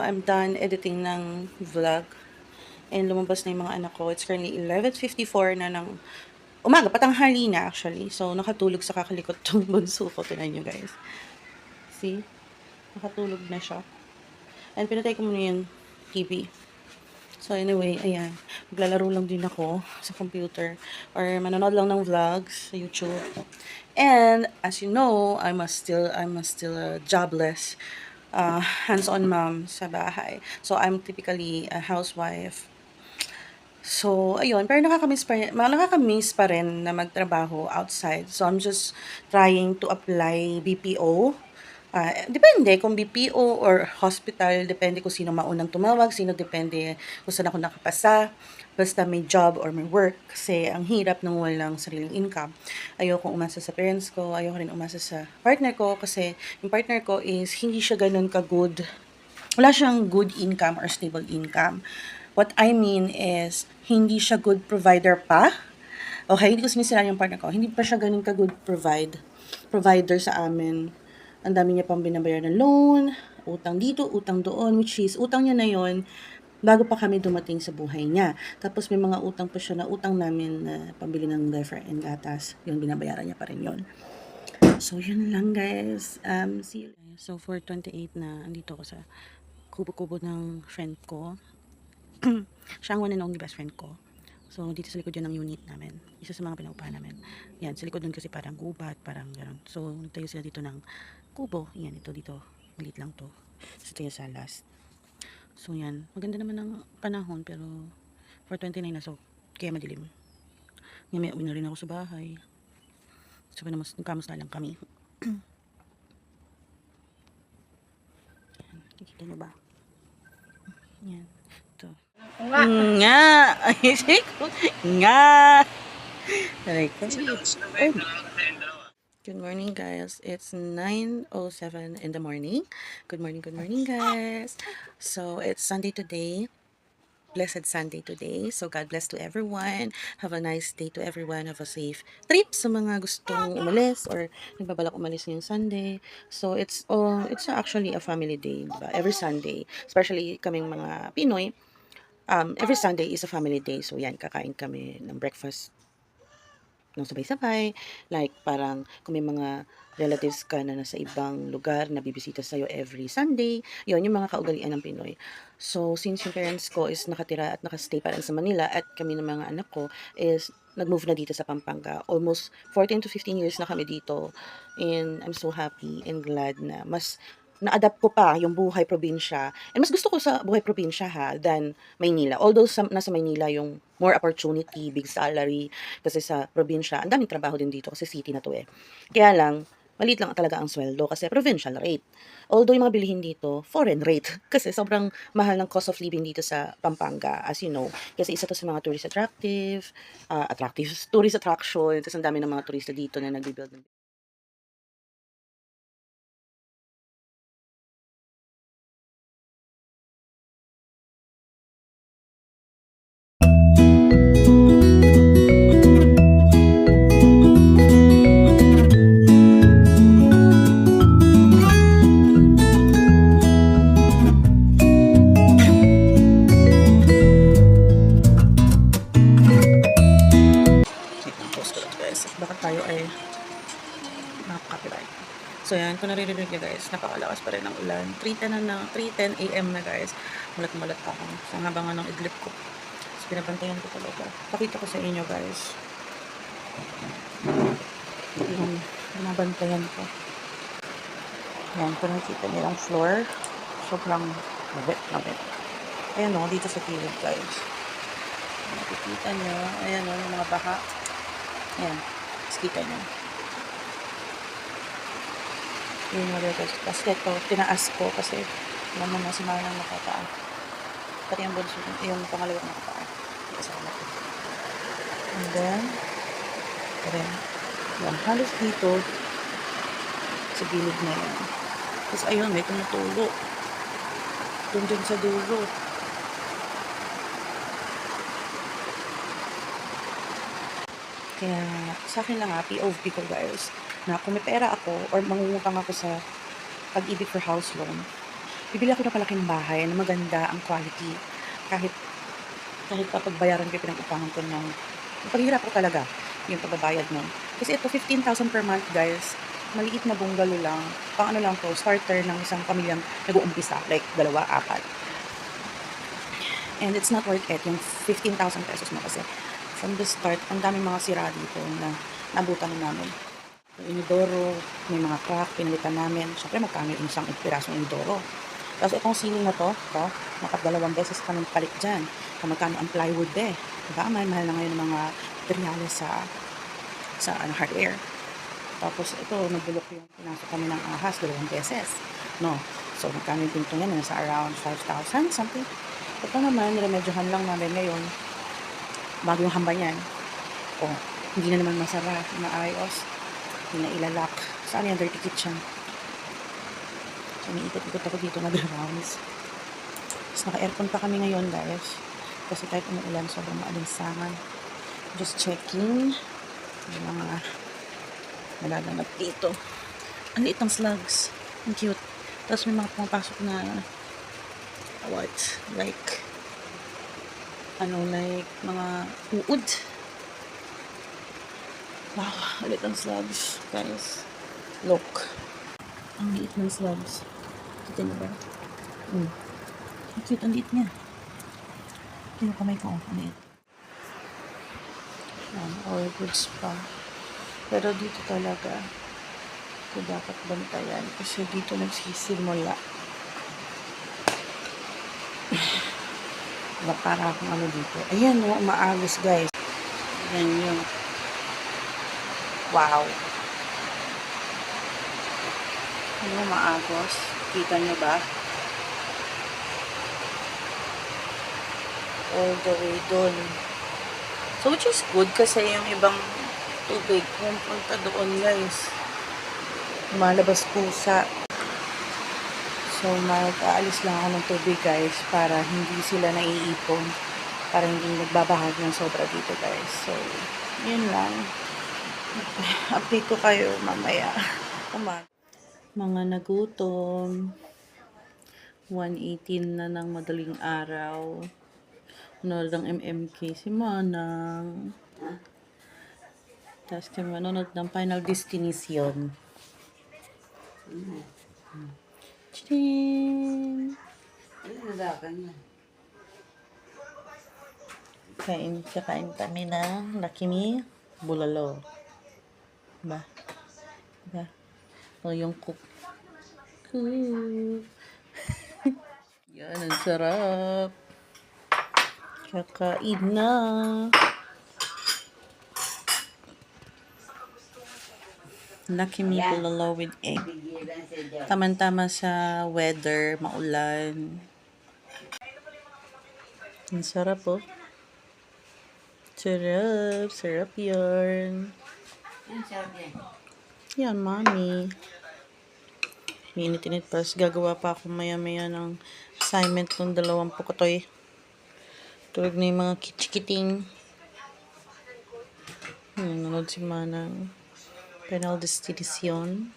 I'm done editing ng vlog. And lumabas na yung mga anak ko. It's currently 11:54 na ng umaga, patanghali na actually. So, nakatulog sa kakalikot tong bunso ko. Tignan nyo guys. See? Nakatulog na siya. And pinatay ko muna yung TV. So anyway, ayan. Maglalaro lang din ako sa computer. Or manonood lang ng vlogs sa YouTube. And as you know, I'm still a jobless hands-on mom sa bahay. So I'm typically a housewife. So, ayun. Pero nakakamiss pa rin na magtrabaho outside. So, I'm just trying to apply BPO. Depende kung BPO or hospital. Depende kung sino maunang tumawag. Depende kung saan ako nakapasa. Basta may job or may work. Kasi ang hirap nung walang sariling income. Ayoko umasa sa parents ko. Ayoko rin umasa sa partner ko. Kasi yung partner ko is hindi siya ganun ka-good. Wala siyang good income or stable income. What I mean is, hindi siya good provider pa. Okay, hindi ko sinisira yung partner ko. Hindi pa siya ganun ka-good provider sa amin. Ang dami niya pang binabayar ng loan, utang dito, utang doon, which is, utang niya na yon bago pa kami dumating sa buhay niya. Tapos may mga utang pa siya na utang namin na pambili ng diaper and gatas. Yun, binabayaran niya pa rin yun. So, yun lang guys. See you. So, 4:28 na, andito ko sa kubo-kubo ng friend ko. Siya ang one and only best friend ko. So, dito sa likod yun ng unit namin. Isa sa mga pinaupahan namin. Yan, sa likod nun kasi parang gubat, parang gano'n. So, nagtayo sila dito ng kubo. Yan, ito dito. Maliit lang to. So, ito yung salas. So, yan. Maganda naman ang panahon, pero 4:29 na, so, kaya madilim. Ngayon, uwi na rin ako sa bahay. So, nagkamusta lang kami. Yan, kikita nyo ba? Yan. Ito. Nga! Nga! Aray ko. Good morning guys. It's 9:07 in the morning. Good morning guys. So it's Sunday today. Blessed Sunday today. So God bless to everyone. Have a nice day to everyone. Have a safe trip sa mga gustong umalis or nagbabalak umalis ngayong Sunday. So it's actually a family day, diba? Every Sunday, especially kaming mga Pinoy, every Sunday is a family day. So yan, kakain kami ng breakfast ng sabay-sabay. Like, parang kung may mga relatives ka na nasa ibang lugar na bibisita sa'yo every Sunday, yun, yung mga kaugalian ng Pinoy. So, since yung parents ko is nakatira at nakastay pa rin sa Manila at kami ng mga anak ko is nag-move na dito sa Pampanga. Almost 14 to 15 years na kami dito. And I'm so happy and glad na mas na-adapt ko pa yung buhay probinsya. And mas gusto ko sa buhay probinsya than Maynila. Although nasa Maynila yung more opportunity, big salary. Kasi sa probinsya, ang daming trabaho din dito kasi city na to eh. Kaya lang, maliit lang talaga ang sweldo kasi provincial rate. Although yung mga bilihin dito, foreign rate. Kasi sobrang mahal ng cost of living dito sa Pampanga, as you know. Kasi isa to sa mga tourist tourist attraction. Tapos ang dami ng mga turista dito na nag-build ng baka tayo ay makaka-copyright. So yan, kung naririnig nyo guys, napakalakas pa rin ang ulan. 3:10 a.m. na guys. Mulat-mulat ako. So ang haba nga ng idlip ko. So pinabantayan ko talaga. Pakita ko sa inyo guys. Yung binabantayan ko. Yan, kung nakikita nyo yung floor. Sobrang labit. Ayan o, dito sa gilid guys. Nakikita nyo. Ayan o, yung mga baha. Ayan. Kita nyo. Yun yung guys. Tapos ito, tinaas ko kasi naman na si Manang nakataan. Pati yung bunso, yung pangalawang nakataan. Kasama ko. And then, yan, halos dito sa gilid na yan. Tapos ayun, may tumutulo. Doon sa dulo. Kaya sa akin lang POV ko guys, na kung may pera ako or mangungutang ako sa Pag-ibig for house loan, bibili ako ng palaking bahay na maganda ang quality. Kahit kahit papagbayaran ko yung pinag-utangan ko ng paghihirap ko talaga yung pagbabayad nun. Kasi ito, 15,000 per month, guys. Maliit na bungalow lang. Pang ano lang to, starter ng isang pamilyang nag-uumpisa. Like, 2, 4. And it's not worth it, yung 15,000 pesos mo kasi from the start, ang daming mga sira dito na nabutan na namin. Yung inidoro, may mga crack, pinalitan namin. Siyempre, magkano yung isang pirasong inidoro. Tapos itong ceiling na to, nakadalawang beses kami palit dyan. Kung magkano ang plywood Diba? Mahal na ngayon ng mga materials sa hardware. Tapos ito, nabulok yung pinasok kami ng ahas 2 beses. No? So, magkano yung pinto yan? Nasa around 5,000 something. Ito naman, niremedyohan lang namin ngayon. Bago yung hamba niyan. O, hindi na naman masara, maayos. Hindi na ilalak. Saan yung dirty kitchen? So, umiikot-ikot ako dito nag-rounds. Tapos naka-aircon pa kami ngayon, guys. Kasi kahit umuulan, sobrang maalinsangan. Just checking. Yung mga nalalanap dito. Ang liit ng slugs. Ang cute. Tapos may mga pumapasok na what? Like mga uod. Wow, ang liit ng slugs, guys. Look. Ang liit ng slugs. Kita niyo ba? Ang cute, ang liit niya. Yung kamay ko, ang liit. All goods pa. Pero dito talaga, ito dapat bantayan kasi dito nagsisimula. Diba, para akong ano dito. Ayan yung umaagos, guys. Ayan yung wow. Ano umaagos? Kita nyo ba? All the way dun. So, which is good kasi yung ibang tubig pumunta doon, guys. Lumalabas pusa. So, mag-aalis lang ako ng tubig, guys, para hindi sila naiipon. Para hindi nagbabahag ng sobra dito, guys. So, yun lang. Update ko kayo mamaya. Mga nagutom. 1:18 na ng madaling araw. Nanonood ng MMK si Manang. Tapos kami manonood ng Final Destination. Ching! Kakain kami ng Lucky Me Bulalo. Ba? O yung cook. Yan, ang sarap. Kakain na. Lucky Me Bulalo with egg. Tama-tama sa weather, maulan. Ang sarap, oh. Sarap. Sarap yarn. Yan, mami. Minit-init pa. Gagawa pa ako maya-maya ng assignment ng 2 pukotoy. Tulog na yung mga kichikiting. Nanonood si Manang. Final Destination.